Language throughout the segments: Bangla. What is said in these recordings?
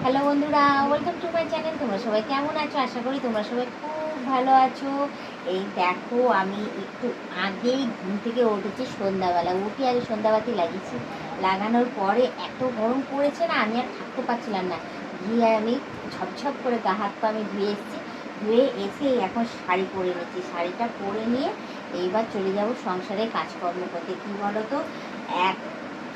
হ্যালো বন্ধুরা, ওয়েলকাম টু মাই চ্যানেল। তোমরা সবাই কেমন আছো? আশা করি তোমরা সবাই খুব ভালো আছো। এই দেখো, আমি একটু আগেই ঘুম থেকে উঠেছি। সন্ধ্যাবেলা উঠে আগে সন্ধ্যাবাতি লাগিয়েছি। লাগানোর পরে এত গরম পড়েছে না, আমি আর থাকতে পারছিলাম না। গিয়ে আমি ঝপঝপ করে গা হাত পা আমি ধুয়ে এসেছি। ধুয়ে এসে এখন শাড়ি পরে নিচ্ছি। শাড়িটা পরে নিয়ে এইবার চলে যাব সংসারে কাজকর্ম করতে। কী বলো তো, এক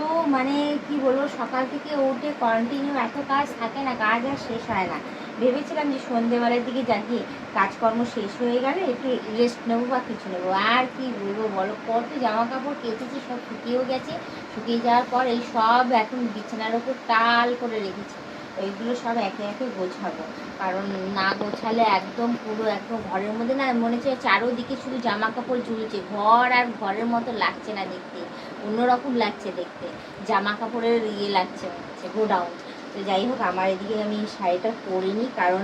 তো মানে কি বলবো, সকাল থেকে উঠে কন্টিনিউ এত কাজ থাকে না, কাজ আর শেষ হয় না। ভেবেছিলাম যে সন্ধেবেলার দিকে জাগিয়ে কাজকর্ম শেষ হয়ে গেলে একটু রেস্ট নেবো বা কিছু নেবো। আর কি বলবো বলো, কত জামা কাপড় কেচেছি, সব শুকিয়েও গেছে। শুকিয়ে যাওয়ার পর এই সব এখন বিছানার ওপর টাল করে রেখেছি। ওইগুলো সব একে একে গোছাবো, কারণ না গোছালে একদম পুরো একদম ঘরের মধ্যে না মনে হচ্ছে চারোদিকে শুধু জামা কাপড় ঝুলছে। ঘর আর ঘরের মতো লাগছে না দেখতে, অন্যরকম লাগছে দেখতে। জামা কাপড়ের লাগছে, হচ্ছে গোডাউন। তো যাই হোক, আমার এদিকে আমি শাড়িটা পরিনি, কারণ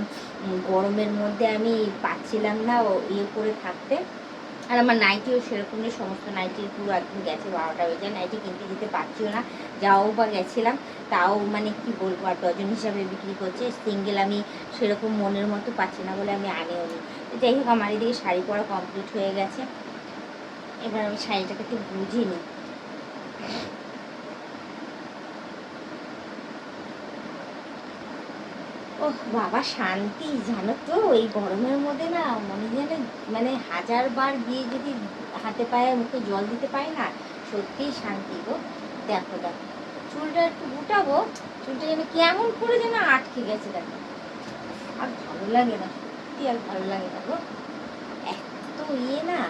গরমের মধ্যে আমি পাচ্ছিলাম না করে থাকতে। আর আমার নাইটিও সেরকমই, সমস্ত নাইটির পুরো একদম গেছে, 12টা বেজে নাইটি কিনতে যেতে পারছিও না। যাও বা গেছিলাম, তাও মানে কি বলবো, আর ডজন হিসাবে বিক্রি করছে। সিঙ্গেল আমি সেরকম মনের মতো পাচ্ছি না বলে আমি আনিও নি। তো যাই হোক, আমার এদিকে শাড়ি পরা কমপ্লিট হয়ে গেছে। এবার আমি শাড়িটাকে একটু বুঝিয়ে নিই। ওহ বাবা, শান্তি জানো তো, এই গরমের মধ্যে না মনে যেন মানে 1000 বার গিয়ে যদি হাতে পায়ে মুখে জল দিতে পারি না, সত্যিই শান্তি গো। দেখো দেখো, চুলটা একটু গুটাবো, চুলটা যেন কেমন করে যেন আটকে গেছে। দেখো, আর ভালো লাগে না, সত্যি আর ভালো লাগে না গো, এত না।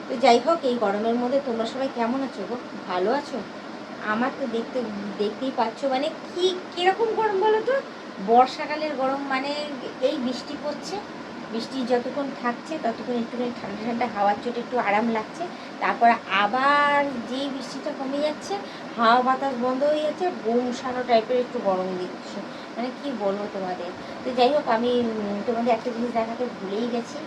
তো যাই হোক, এই গরমের মধ্যে তোমরা সবাই কেমন আছো গো? ভালো আছো? আমার তো দেখতেই পাচ্ছ, মানে কি কিরকম গরম বলো তো। বর্ষাকালের গরম, মানে এই বৃষ্টি পড়ছে, বৃষ্টি যতক্ষণ থাকছে ততক্ষণ একটুখানি ঠান্ডা ঠান্ডা হাওয়ার চোটে একটু আরাম লাগছে। তারপর আবার যেই বৃষ্টিটা কমে যাচ্ছে, হাওয়া বাতাস বন্ধ হয়ে যাচ্ছে, গুমসানো টাইপের একটু গরম দিচ্ছে। মানে কি বলবো তোমাদের। তো যাই হোক, আমি তোমাদের একটা জিনিস দেখাতে ভুলেই গেছি।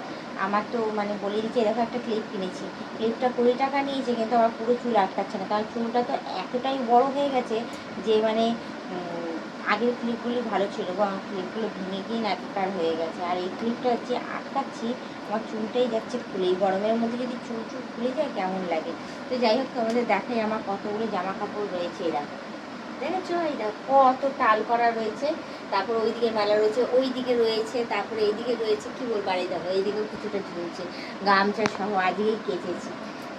আমার তো মানে বলে দিচ্ছি, দেখো একটা ক্লিপ কিনেছি। ক্লিপটা 20 টাকা নিয়েছে, কিন্তু আমার পুরো চুল আটকাচ্ছে না, কারণ চুলটা তো এতটাই বড় হয়ে গেছে যে মানে আগের ক্লিপগুলি ভালো ছিল গো, আমার ক্লিপগুলো ভেঙে গিয়ে নাটকার হয়ে গেছে। আর এই ক্লিপটা হচ্ছে আটকাচ্ছি, আমার চুলটাই যাচ্ছে খুলে। এই গরমের মধ্যে যদি চুল খুলে যায় কেমন লাগে। তো যাই হোক, তোমাদের দেখাই আমার কতগুলো জামা কাপড় রয়েছে। এরা দেখেছো, এটা কত টাল করা রয়েছে। তারপর ওইদিকে মেলা রয়েছে, ওই দিকে রয়েছে, তারপরে এইদিকে রয়েছে, কি বলবো, আর এই দেখো এইদিকেও কিছুটা ঝুলছে। গামছা সহ আজকেই কেচেছি,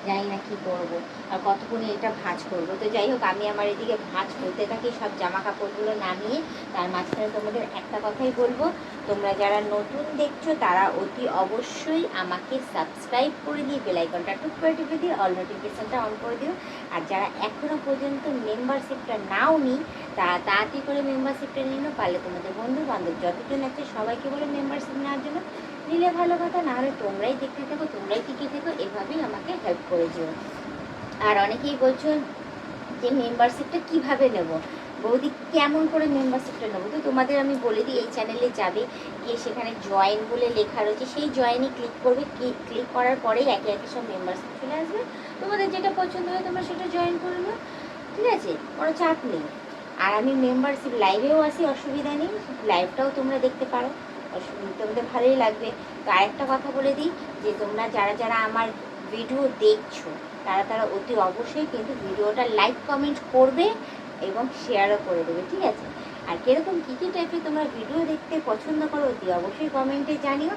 জানি না কি করবো আর কতক্ষণে এটা ভাঁজ করবো। তো যাই হোক, আমি আমার এদিকে ভাঁজ করতে থাকি সব জামা কাপড়গুলো নামিয়ে। তার মাঝখানে তোমাদের একটা কথাই বলবো, তোমরা যারা নতুন দেখছো তারা অতি অবশ্যই আমাকে সাবস্ক্রাইব করে দিয়ে বেল আইকনটা টুক করে টিপে দিয়ে অল নোটিফিকেশনটা অন করে দিও। আর যারা এখনও পর্যন্ত মেম্বারশিপটা নাও নি, তারা তাড়াতাড়ি করে মেম্বারশিপটা নিয়ে নাও। পারলে তোমাদের বন্ধু বান্ধব যতজন আছে সবাইকে বলে মেম্বারশিপ নেওয়ার জন্য। নিলে ভালো কথা, নাহলে তোমরাই দেখতে থাকো, তোমরাই টিকে থাকো, এভাবেই আমাকে হেল্প করে দিও। আর অনেকেই বলছো যে মেম্বারশিপটা কিভাবে নেব বৌদি, কেমন করে মেম্বারশিপটা নেবো। তো তোমাদের আমি বলে দিই, এই চ্যানেলে যাবে, গিয়ে সেখানে জয়েন বলে লেখা রয়েছে, সেই জয়েনে ক্লিক করবে। ক্লিক করার পরেই একে একে সব মেম্বারশিপ চলে আসবে। তোমাদের যেটা পছন্দ হয় তোমরা সেটা জয়েন করে নাও, ঠিক আছে, কোনো চাপ নেই। আর আমি মেম্বারশিপ লাইভেও আসি, অসুবিধা নেই, লাইভটাও তোমরা দেখতে পারো, তোমাদের ভালোই লাগবে। তো আরেকটা কথা বলে দিই, যে তোমরা যারা যারা আমার ভিডিও দেখছো তারা তারা অতি অবশ্যই কিন্তু ভিডিওটা লাইক কমেন্ট করবে এবং শেয়ারও করে দেবে, ঠিক আছে। আর কীরকম কী কী টাইপের তোমরা ভিডিও দেখতে পছন্দ করো অতি অবশ্যই কমেন্টে জানিও।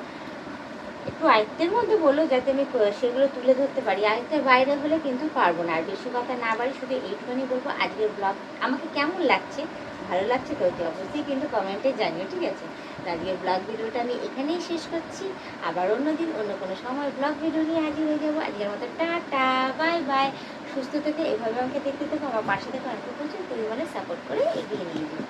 একটু আয়ত্তের মধ্যে বলো, যাতে আমি সেগুলো তুলে ধরতে পারি। আয়ত্তের বাইরে হলে কিন্তু পারবো না। আর বেশি কথা না বাড়ি, শুধু এইটুখানি বলবো, আজকের ব্লগ আমাকে কেমন লাগছে, ভালো লাগছে তো অতি অবশ্যই কিন্তু কমেন্টে জানিও, ঠিক আছে। তো আজকের ব্লগ ভিডিওটা আমি এখানেই শেষ করছি। আবার অন্যদিন অন্য কোনো সময় ব্লগ ভিডিও নিয়ে হাজির হয়ে যাবো। আজকের মতো টাটা, বাই বাই। সুস্থ থেকে এভাবে আমাকে দেখতে থেকো, আমার পাশে থেকে অনেক প্রচুর পরিমাণে সাপোর্ট করে এগিয়ে নিয়ে যাবো।